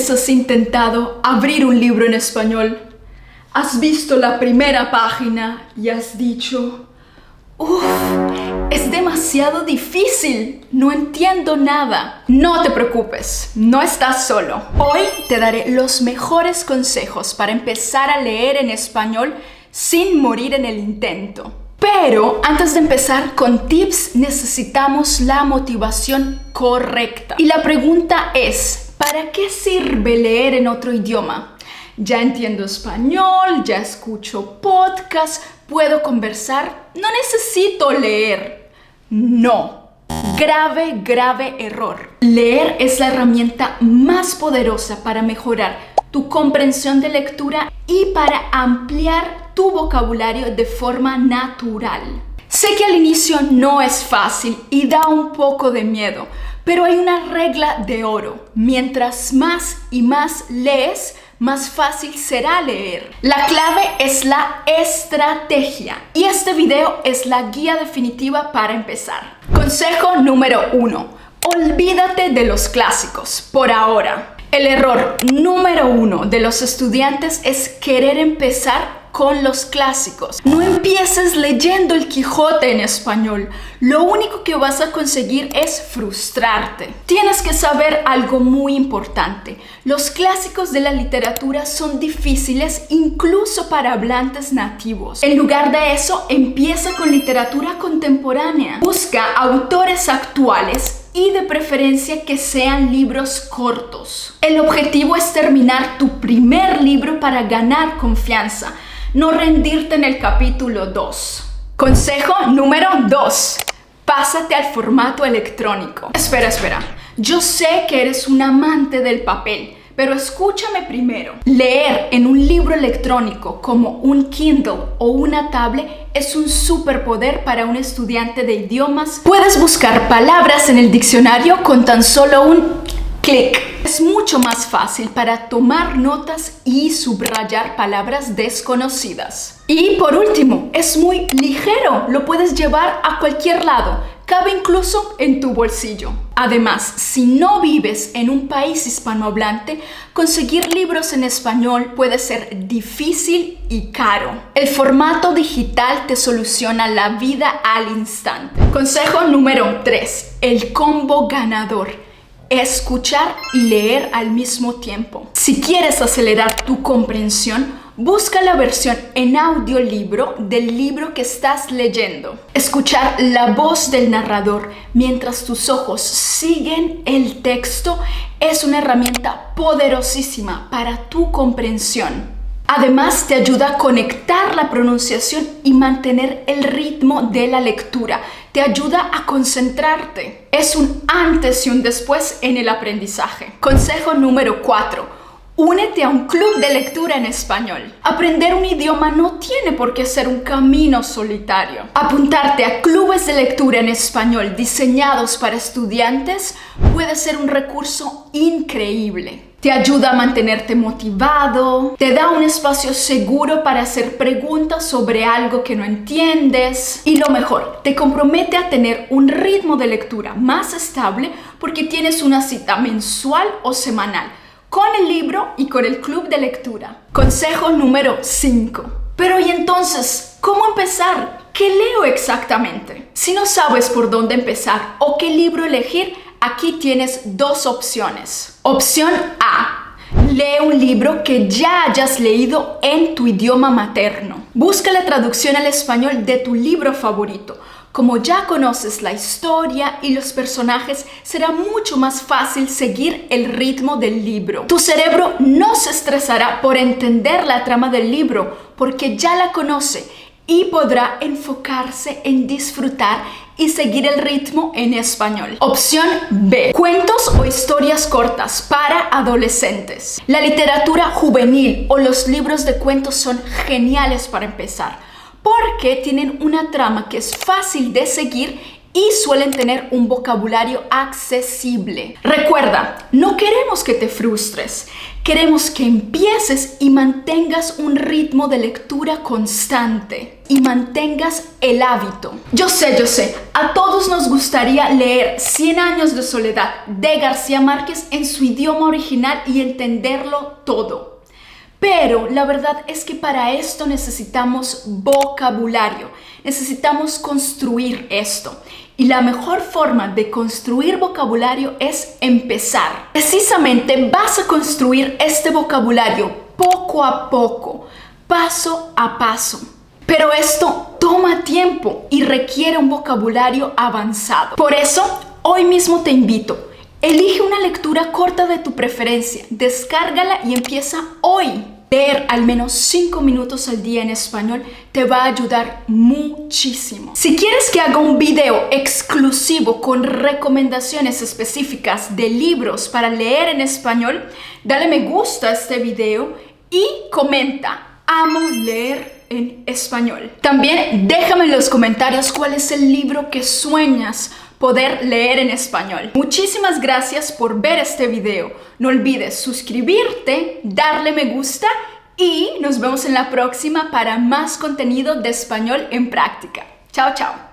veces has intentado abrir un libro en español? Has visto la primera página y has dicho: ¡Uf! Es demasiado difícil, no entiendo nada. No te preocupes, no estás solo. Hoy te daré los mejores consejos para empezar a leer en español sin morir en el intento. Pero antes de empezar con tips, necesitamos la motivación correcta. Y la pregunta es: ¿para qué sirve leer en otro idioma? Ya entiendo español, ya escucho podcast, puedo conversar, no necesito leer. No. Grave error. Leer es la herramienta más poderosa para mejorar tu comprensión de lectura y para ampliar tu vocabulario de forma natural. Sé que al inicio no es fácil y da un poco de miedo, pero hay una regla de oro. Mientras más y más lees, más fácil será leer. La clave es la estrategia y este video es la guía definitiva para empezar. Consejo número 1. Olvídate de los clásicos por ahora. El error número 1 de los estudiantes es querer empezar con los clásicos. No empieces leyendo el Quijote en español. Lo único que vas a conseguir es frustrarte. Tienes que saber algo muy importante. Los clásicos de la literatura son difíciles incluso para hablantes nativos. En lugar de eso, empieza con literatura contemporánea. Busca autores actuales y de preferencia que sean libros cortos. El objetivo es terminar tu primer libro para ganar confianza, no rendirte en el capítulo 2. Consejo número 2. Pásate al formato electrónico. Espera. Yo sé que eres un amante del papel, pero escúchame primero. Leer en un libro electrónico como un Kindle o una tablet es un superpoder para un estudiante de idiomas. Puedes buscar palabras en el diccionario con tan solo un clic. Es mucho más fácil para tomar notas y subrayar palabras desconocidas. Y por último, es muy ligero. Lo puedes llevar a cualquier lado. Cabe incluso en tu bolsillo. Además, si no vives en un país hispanohablante, conseguir libros en español puede ser difícil y caro. El formato digital te soluciona la vida al instante. Consejo número 3. El combo ganador. Escuchar y leer al mismo tiempo. Si quieres acelerar tu comprensión, busca la versión en audiolibro del libro que estás leyendo. Escuchar la voz del narrador mientras tus ojos siguen el texto es una herramienta poderosísima para tu comprensión. Además, te ayuda a conectar la pronunciación y mantener el ritmo de la lectura. Te ayuda a concentrarte. Es un antes y un después en el aprendizaje. Consejo número 4. Únete a un club de lectura en español. Aprender un idioma no tiene por qué ser un camino solitario. Apuntarte a clubes de lectura en español diseñados para estudiantes puede ser un recurso increíble. Te ayuda a mantenerte motivado, te da un espacio seguro para hacer preguntas sobre algo que no entiendes y lo mejor, te compromete a tener un ritmo de lectura más estable porque tienes una cita mensual o semanal con el libro y con el club de lectura. Consejo número 5. Pero ¿y entonces cómo empezar? ¿Qué leo exactamente? Si no sabes por dónde empezar o qué libro elegir, aquí tienes 2 opciones. Opción A. Lee un libro que ya hayas leído en tu idioma materno. Busca la traducción al español de tu libro favorito. Como ya conoces la historia y los personajes, será mucho más fácil seguir el ritmo del libro. Tu cerebro no se estresará por entender la trama del libro porque ya la conoce y podrá enfocarse en disfrutar y seguir el ritmo en español. Opción B. Cuentos o historias cortas para adolescentes. La literatura juvenil o los libros de cuentos son geniales para empezar porque tienen una trama que es fácil de seguir y suelen tener un vocabulario accesible. Recuerda, no queremos que te frustres. Queremos que empieces y mantengas un ritmo de lectura constante y mantengas el hábito. Yo sé, a todos nos gustaría leer 100 años de soledad de García Márquez en su idioma original y entenderlo todo. Pero la verdad es que para esto necesitamos vocabulario, necesitamos construir esto. Y la mejor forma de construir vocabulario es empezar. Precisamente vas a construir este vocabulario poco a poco, paso a paso. Pero esto toma tiempo y requiere un vocabulario avanzado. Por eso, hoy mismo te invito. Elige una lectura corta de tu preferencia, descárgala y empieza hoy. Leer al menos 5 minutos al día en español te va a ayudar muchísimo. Si quieres que haga un video exclusivo con recomendaciones específicas de libros para leer en español, dale me gusta a este video y comenta: amo leer en español. También déjame en los comentarios cuál es el libro que sueñas poder leer en español. Muchísimas gracias por ver este video. No olvides suscribirte, darle me gusta y nos vemos en la próxima para más contenido de español en práctica. Chao, chao.